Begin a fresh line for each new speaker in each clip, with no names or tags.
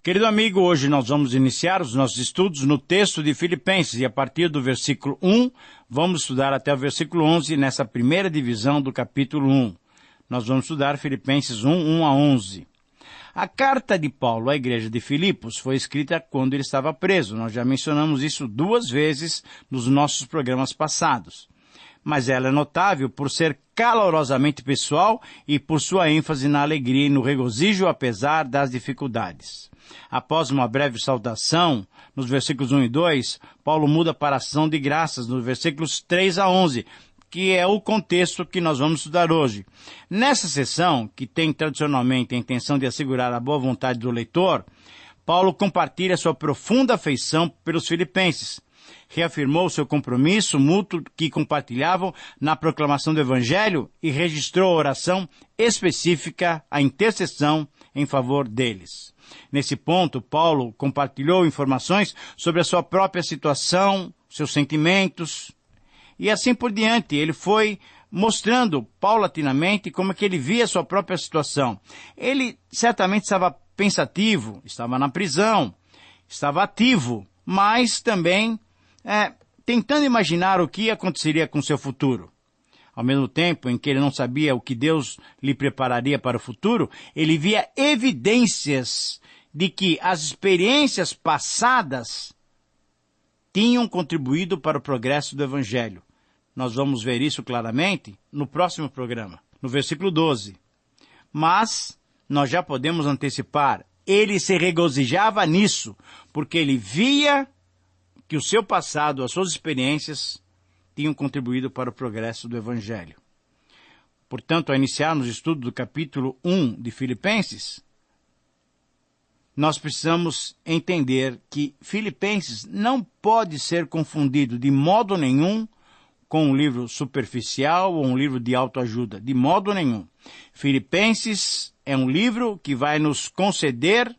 Querido amigo, hoje nós vamos iniciar os nossos estudos no texto de Filipenses e a partir do versículo 1, vamos estudar até o versículo 11 nessa primeira divisão do capítulo 1. Nós vamos estudar Filipenses 1, 1 a 11. A carta de Paulo à igreja de Filipos foi escrita quando ele estava preso. Nós já mencionamos isso 2 vezes nos nossos programas passados. Mas ela é notável por ser calorosamente pessoal e por sua ênfase na alegria e no regozijo apesar das dificuldades. Após uma breve saudação, nos versículos 1 e 2, Paulo muda para a ação de graças, nos versículos 3 a 11, que é o contexto que nós vamos estudar hoje. Nessa sessão, que tem tradicionalmente a intenção de assegurar a boa vontade do leitor, Paulo compartilha sua profunda afeição pelos filipenses. Reafirmou seu compromisso mútuo que compartilhavam na proclamação do Evangelho e registrou a oração específica, a intercessão em favor deles. Nesse ponto, Paulo compartilhou informações sobre a sua própria situação, seus sentimentos, e assim por diante. Ele foi mostrando paulatinamente como é que ele via a sua própria situação. Ele certamente estava pensativo, estava na prisão, estava ativo, mas também tentando imaginar o que aconteceria com seu futuro. Ao mesmo tempo em que ele não sabia o que Deus lhe prepararia para o futuro, ele via evidências de que as experiências passadas tinham contribuído para o progresso do Evangelho. Nós vamos ver isso claramente no próximo programa, no versículo 12. Mas nós já podemos antecipar, ele se regozijava nisso, porque ele via que o seu passado, as suas experiências, tinham contribuído para o progresso do Evangelho. Portanto, ao iniciarmos o estudo do capítulo 1 de Filipenses, nós precisamos entender que Filipenses não pode ser confundido de modo nenhum com um livro superficial ou um livro de autoajuda, de modo nenhum. Filipenses é um livro que vai nos conceder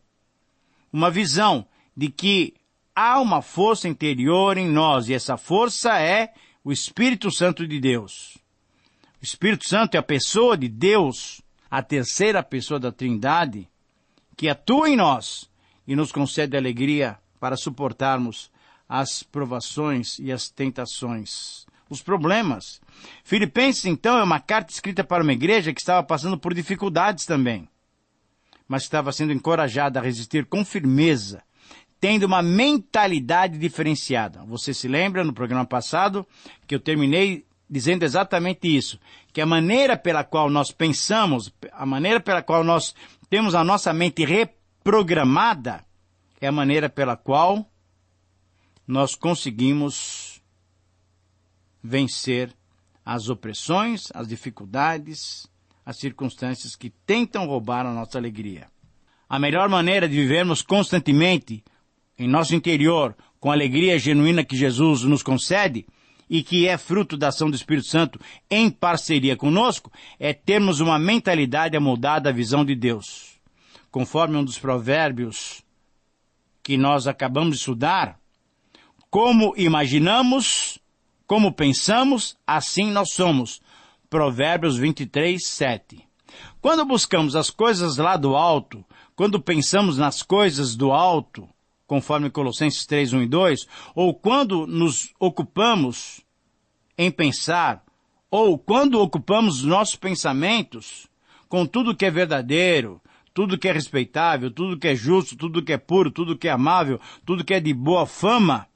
uma visão de que há uma força interior em nós, e essa força é o Espírito Santo de Deus. O Espírito Santo é a pessoa de Deus, a terceira pessoa da Trindade, que atua em nós e nos concede alegria para suportarmos as provações e as tentações, os problemas. Filipenses, então, é uma carta escrita para uma igreja que estava passando por dificuldades também, mas estava sendo encorajada a resistir com firmeza, tendo uma mentalidade diferenciada. Você se lembra no programa passado que eu terminei dizendo exatamente isso, que a maneira pela qual nós pensamos, a maneira pela qual nós temos a nossa mente reprogramada, é a maneira pela qual nós conseguimos vencer as opressões, as dificuldades, as circunstâncias que tentam roubar a nossa alegria. A melhor maneira de vivermos constantemente em nosso interior, com a alegria genuína que Jesus nos concede e que é fruto da ação do Espírito Santo em parceria conosco, é termos uma mentalidade amoldada à visão de Deus. Conforme um dos provérbios que nós acabamos de estudar, como imaginamos, como pensamos, assim nós somos. Provérbios 23, 7. Quando buscamos as coisas lá do alto, quando pensamos nas coisas do alto, conforme Colossenses 3, 1 e 2, ou quando nos ocupamos em pensar, ou quando ocupamos nossos pensamentos com tudo que é verdadeiro, tudo que é respeitável, tudo que é justo, tudo que é puro, tudo que é amável, tudo que é de boa fama,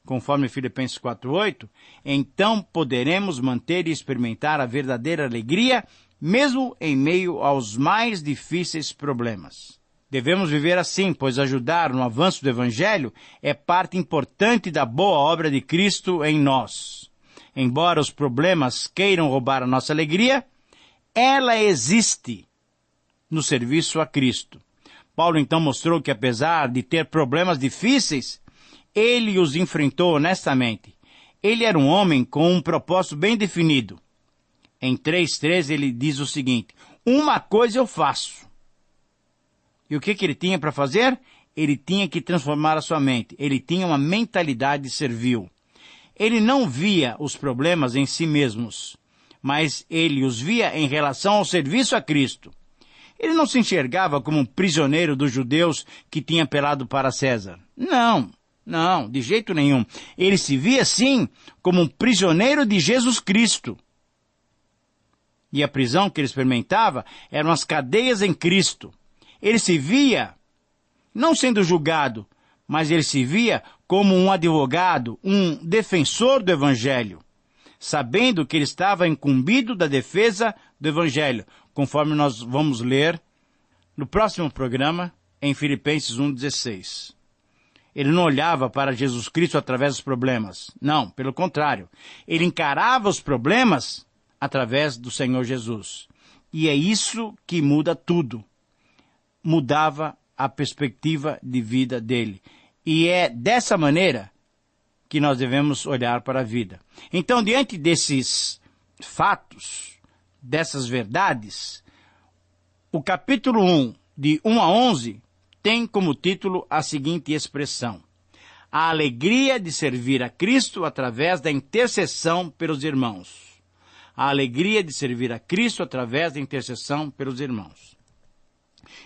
conforme Filipenses 4, 8, então poderemos manter e experimentar a verdadeira alegria, mesmo em meio aos mais difíceis problemas. Devemos viver assim, pois ajudar no avanço do Evangelho é parte importante da boa obra de Cristo em nós. Embora os problemas queiram roubar a nossa alegria, ela existe no serviço a Cristo. Paulo então mostrou que apesar de ter problemas difíceis, ele os enfrentou honestamente. Ele era um homem com um propósito bem definido. Em 3:13 ele diz o seguinte: uma coisa eu faço. E o que ele tinha para fazer? Ele tinha que transformar a sua mente. Ele tinha uma mentalidade servil. Ele não via os problemas em si mesmos, mas ele os via em relação ao serviço a Cristo. Ele não se enxergava como um prisioneiro dos judeus que tinha apelado para César. Não, de jeito nenhum. Ele se via, sim, como um prisioneiro de Jesus Cristo. E a prisão que ele experimentava eram as cadeias em Cristo. Ele se via, não sendo julgado, mas ele se via como um advogado, um defensor do Evangelho, sabendo que ele estava incumbido da defesa do Evangelho, conforme nós vamos ler no próximo programa, em Filipenses 1,16. Ele não olhava para Jesus Cristo através dos problemas. Não, pelo contrário. Ele encarava os problemas através do Senhor Jesus. E é isso que muda tudo. Mudava a perspectiva de vida dele. E é dessa maneira que nós devemos olhar para a vida. Então, diante desses fatos, dessas verdades, o capítulo 1, de 1 a 11, tem como título a seguinte expressão: a alegria de servir a Cristo através da intercessão pelos irmãos. A alegria de servir a Cristo através da intercessão pelos irmãos.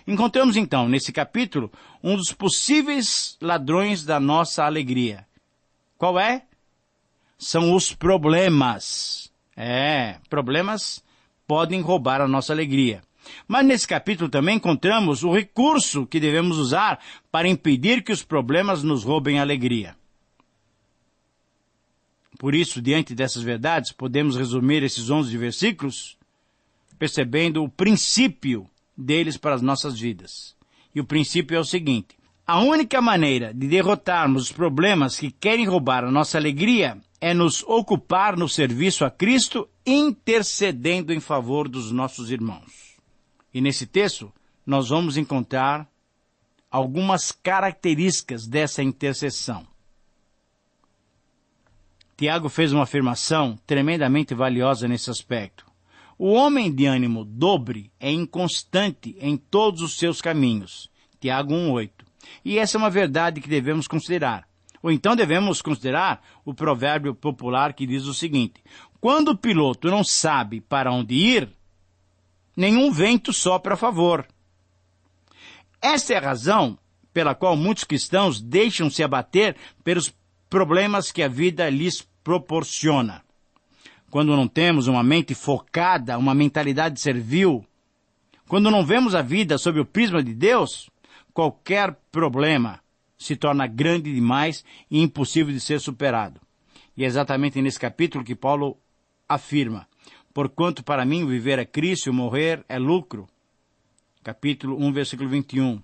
Encontramos então, nesse capítulo, um dos possíveis ladrões da nossa alegria. Qual é? São os problemas. Problemas podem roubar a nossa alegria. Mas nesse capítulo também encontramos o recurso que devemos usar para impedir que os problemas nos roubem a alegria. Por isso, diante dessas verdades, podemos resumir esses 11 versículos percebendo o princípio deles para as nossas vidas. E o princípio é o seguinte: a única maneira de derrotarmos os problemas que querem roubar a nossa alegria é nos ocupar no serviço a Cristo, intercedendo em favor dos nossos irmãos. E nesse texto, nós vamos encontrar algumas características dessa intercessão. Tiago fez uma afirmação tremendamente valiosa nesse aspecto. O homem de ânimo dobre é inconstante em todos os seus caminhos. Tiago 1,8. E essa é uma verdade que devemos considerar. Ou então devemos considerar o provérbio popular que diz o seguinte: quando o piloto não sabe para onde ir, nenhum vento sopra a favor. Essa é a razão pela qual muitos cristãos deixam-se abater pelos problemas que a vida lhes proporciona. Quando não temos uma mente focada, uma mentalidade servil, quando não vemos a vida sob o prisma de Deus, qualquer problema se torna grande demais e impossível de ser superado. E é exatamente nesse capítulo que Paulo afirma: porquanto para mim o viver é Cristo e o morrer é lucro. Capítulo 1, versículo 21.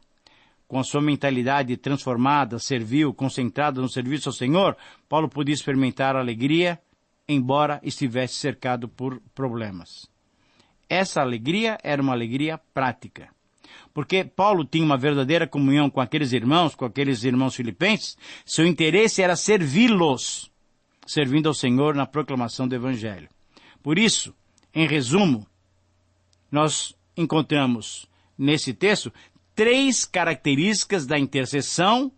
Com a sua mentalidade transformada, servil, concentrada no serviço ao Senhor, Paulo podia experimentar alegria, embora estivesse cercado por problemas. Essa alegria era uma alegria prática. Porque Paulo tinha uma verdadeira comunhão com aqueles irmãos filipenses, seu interesse era servi-los, servindo ao Senhor na proclamação do Evangelho. Por isso, em resumo, nós encontramos nesse texto 3 características da intercessão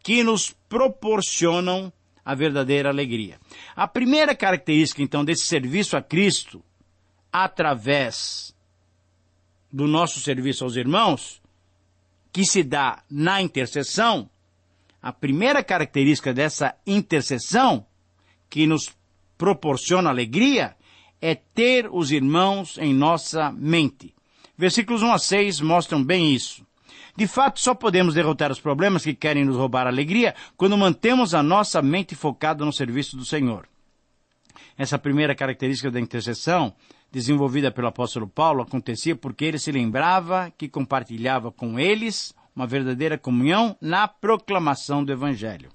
que nos proporcionam a verdadeira alegria. A primeira característica, então, desse serviço a Cristo, através do nosso serviço aos irmãos, que se dá na intercessão, a primeira característica dessa intercessão que nos proporciona alegria é ter os irmãos em nossa mente. Versículos 1 a 6 mostram bem isso. De fato, só podemos derrotar os problemas que querem nos roubar a alegria quando mantemos a nossa mente focada no serviço do Senhor. Essa primeira característica da intercessão, desenvolvida pelo apóstolo Paulo, acontecia porque ele se lembrava que compartilhava com eles uma verdadeira comunhão na proclamação do Evangelho.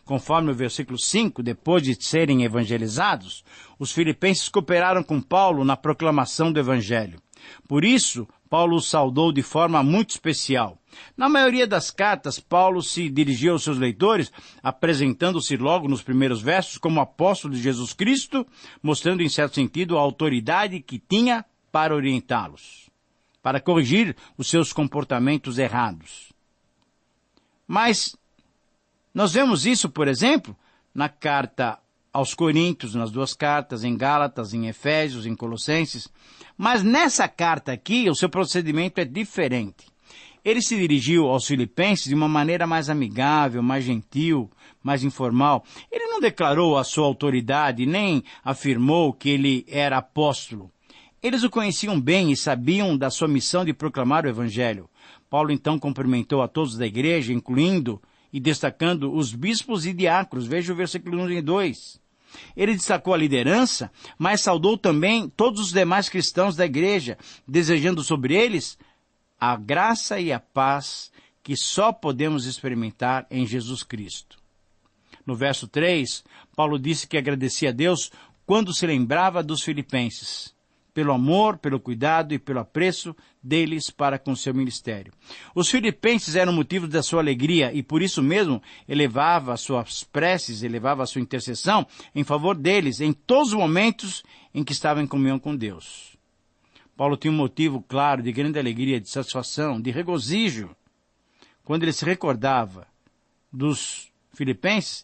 Conforme o versículo 5, depois de serem evangelizados, os filipenses cooperaram com Paulo na proclamação do Evangelho. Por isso, Paulo os saudou de forma muito especial. Na maioria das cartas, Paulo se dirigiu aos seus leitores, apresentando-se logo nos primeiros versos como apóstolo de Jesus Cristo, mostrando em certo sentido a autoridade que tinha para orientá-los, para corrigir os seus comportamentos errados. Mas nós vemos isso, por exemplo, na carta aos Coríntios, nas 2 cartas, em Gálatas, em Efésios, em Colossenses. Mas nessa carta aqui, o seu procedimento é diferente. Ele se dirigiu aos filipenses de uma maneira mais amigável, mais gentil, mais informal. Ele não declarou a sua autoridade, nem afirmou que ele era apóstolo. Eles o conheciam bem e sabiam da sua missão de proclamar o Evangelho. Paulo então cumprimentou a todos da igreja, incluindo e destacando os bispos e diáconos. Veja o versículo 1 e 2. Ele destacou a liderança, mas saudou também todos os demais cristãos da igreja, desejando sobre eles a graça e a paz que só podemos experimentar em Jesus Cristo. No verso 3, Paulo disse que agradecia a Deus quando se lembrava dos filipenses, pelo amor, pelo cuidado e pelo apreço deles para com seu ministério. Os filipenses eram motivo da sua alegria e por isso mesmo elevava suas preces, elevava a sua intercessão em favor deles em todos os momentos em que estava em comunhão com Deus. Paulo tinha um motivo claro de grande alegria, de satisfação, de regozijo. Quando ele se recordava dos filipenses,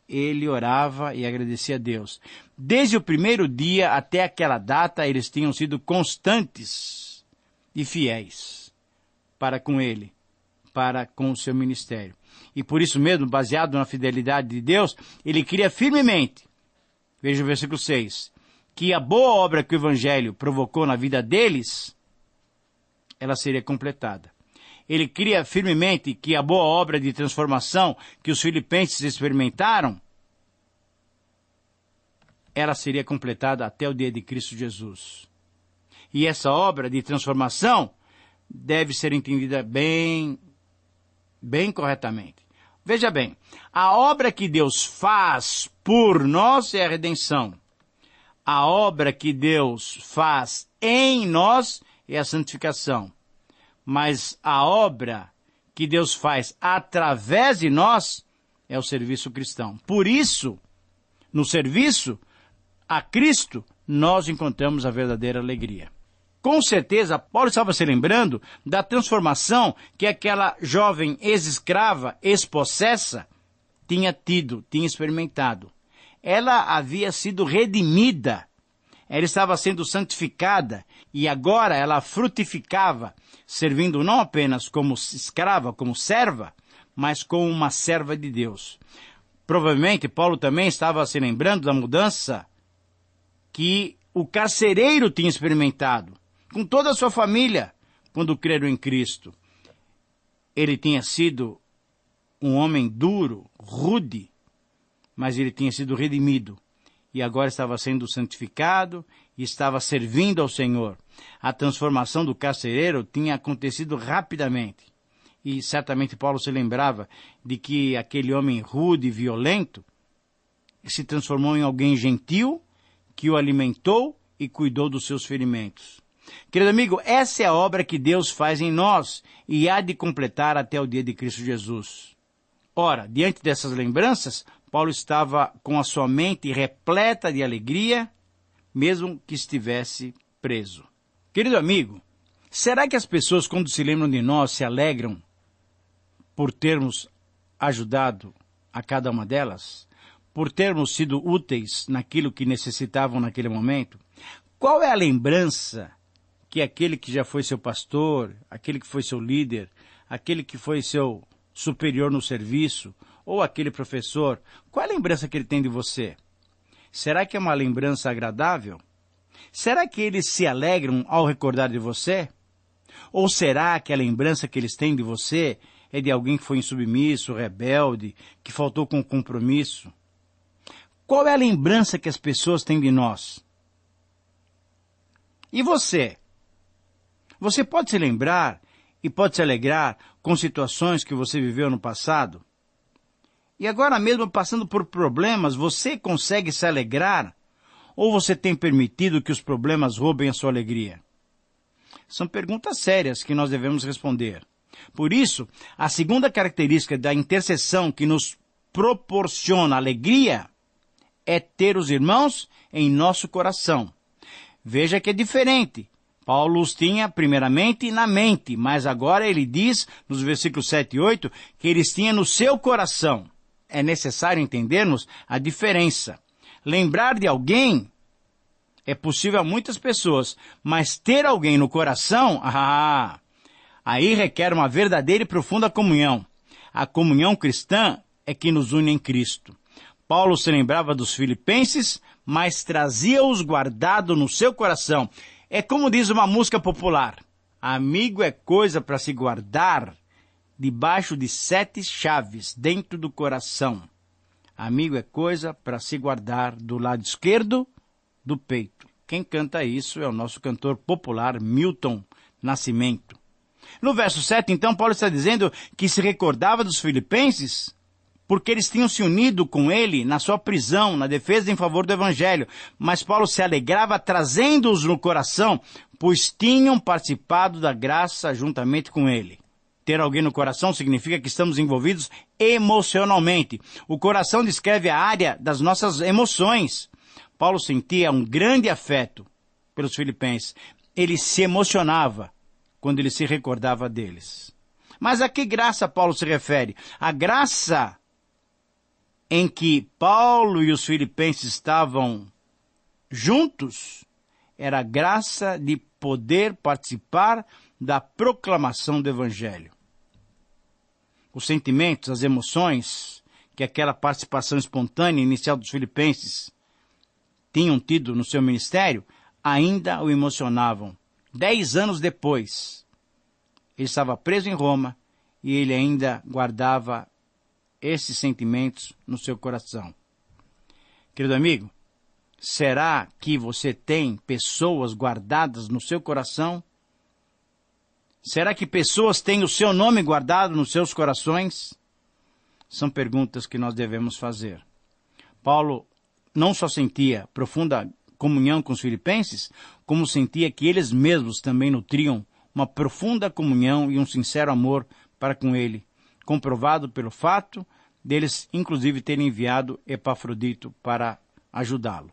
ele orava e agradecia a Deus. Desde o primeiro dia até aquela data, eles tinham sido constantes e fiéis para com ele, para com o seu ministério. E por isso mesmo, baseado na fidelidade de Deus, ele cria firmemente, veja o versículo 6, que a boa obra que o Evangelho provocou na vida deles, ela seria completada. Ele cria firmemente que a boa obra de transformação que os filipenses experimentaram, ela seria completada até o dia de Cristo Jesus. E essa obra de transformação deve ser entendida bem corretamente. Veja bem, a obra que Deus faz por nós é a redenção. A obra que Deus faz em nós é a santificação. Mas a obra que Deus faz através de nós é o serviço cristão. Por isso, no serviço a Cristo, nós encontramos a verdadeira alegria. Com certeza, Paulo estava se lembrando da transformação que aquela jovem ex-escrava, ex-possessa, tinha experimentado. Ela havia sido redimida, ela estava sendo santificada e agora ela frutificava, servindo não apenas como escrava, como serva, mas como uma serva de Deus. Provavelmente Paulo também estava se lembrando da mudança que o carcereiro tinha experimentado, com toda a sua família, quando creram em Cristo. Ele tinha sido um homem duro, rude, mas ele tinha sido redimido. E agora estava sendo santificado e estava servindo ao Senhor. A transformação do carcereiro tinha acontecido rapidamente. E certamente Paulo se lembrava de que aquele homem rude e violento se transformou em alguém gentil, que o alimentou e cuidou dos seus ferimentos. Querido amigo, essa é a obra que Deus faz em nós e há de completar até o dia de Cristo Jesus. Ora, diante dessas lembranças, Paulo estava com a sua mente repleta de alegria, mesmo que estivesse preso. Querido amigo, será que as pessoas, quando se lembram de nós, se alegram por termos ajudado a cada uma delas? Por termos sido úteis naquilo que necessitavam naquele momento? Qual é a lembrança que aquele que já foi seu pastor, aquele que foi seu líder, aquele que foi seu superior no serviço, ou aquele professor, qual é a lembrança que ele tem de você? Será que é uma lembrança agradável? Será que eles se alegram ao recordar de você? Ou será que a lembrança que eles têm de você é de alguém que foi insubmisso, rebelde, que faltou com compromisso? Qual é a lembrança que as pessoas têm de nós? E você? Você pode se lembrar e pode se alegrar com situações que você viveu no passado? E agora mesmo passando por problemas, você consegue se alegrar? Ou você tem permitido que os problemas roubem a sua alegria? São perguntas sérias que nós devemos responder. Por isso, a segunda característica da intercessão que nos proporciona alegria é ter os irmãos em nosso coração. Veja que é diferente. Paulo os tinha primeiramente na mente, mas agora ele diz, nos versículos 7 e 8, que eles tinham no seu coração. É necessário entendermos a diferença. Lembrar de alguém é possível a muitas pessoas, mas ter alguém no coração, aí requer uma verdadeira e profunda comunhão. A comunhão cristã é que nos une em Cristo. Paulo se lembrava dos filipenses, mas trazia-os guardado no seu coração. É como diz uma música popular: amigo é coisa para se guardar debaixo de 7 chaves dentro do coração. Amigo é coisa para se guardar do lado esquerdo do peito. Quem canta isso é o nosso cantor popular Milton Nascimento. No verso 7, então, Paulo está dizendo que se recordava dos filipenses porque eles tinham se unido com ele na sua prisão, na defesa em favor do Evangelho. Mas Paulo se alegrava trazendo-os no coração, pois tinham participado da graça juntamente com ele. Ter alguém no coração significa que estamos envolvidos emocionalmente. O coração descreve a área das nossas emoções. Paulo sentia um grande afeto pelos filipenses. Ele se emocionava quando ele se recordava deles. Mas a que graça Paulo se refere? A graça em que Paulo e os filipenses estavam juntos era a graça de poder participar da proclamação do Evangelho. Os sentimentos, as emoções que aquela participação espontânea inicial dos filipenses tinham tido no seu ministério, ainda o emocionavam. 10 anos depois, ele estava preso em Roma e ele ainda guardava esses sentimentos no seu coração. Querido amigo, será que você tem pessoas guardadas no seu coração? Será que pessoas têm o seu nome guardado nos seus corações? São perguntas que nós devemos fazer. Paulo não só sentia profunda comunhão com os filipenses, como sentia que eles mesmos também nutriam uma profunda comunhão e um sincero amor para com ele, comprovado pelo fato deles, inclusive, terem enviado Epafrodito para ajudá-lo.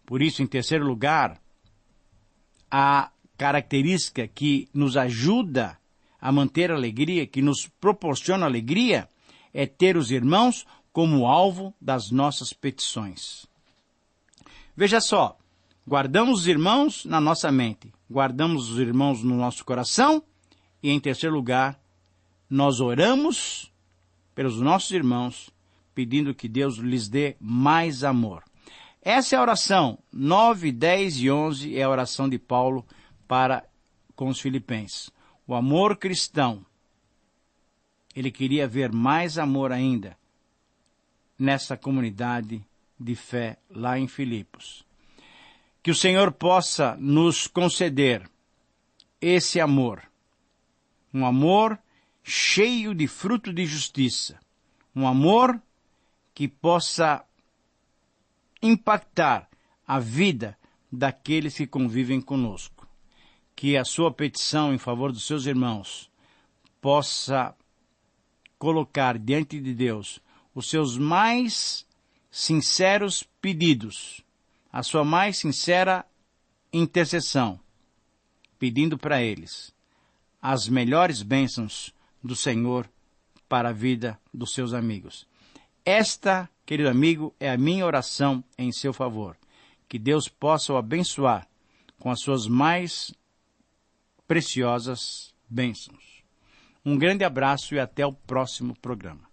Por isso, em terceiro lugar, a característica que nos ajuda a manter a alegria, que nos proporciona alegria, é ter os irmãos como alvo das nossas petições. Veja só, guardamos os irmãos na nossa mente, guardamos os irmãos no nosso coração e, em terceiro lugar, nós oramos pelos nossos irmãos, pedindo que Deus lhes dê mais amor. Essa é a oração 9, 10 e 11, é a oração de Paulo para com os filipenses. O amor cristão, ele queria ver mais amor ainda nessa comunidade de fé lá em Filipos. Que o Senhor possa nos conceder esse amor, um amor cheio de fruto de justiça, um amor que possa impactar a vida daqueles que convivem conosco. Que a sua petição em favor dos seus irmãos possa colocar diante de Deus os seus mais sinceros pedidos, a sua mais sincera intercessão, pedindo para eles as melhores bênçãos do Senhor para a vida dos seus amigos. Esta, querido amigo, é a minha oração em seu favor. Que Deus possa o abençoar com as suas mais preciosas bênçãos. Um grande abraço e até o próximo programa.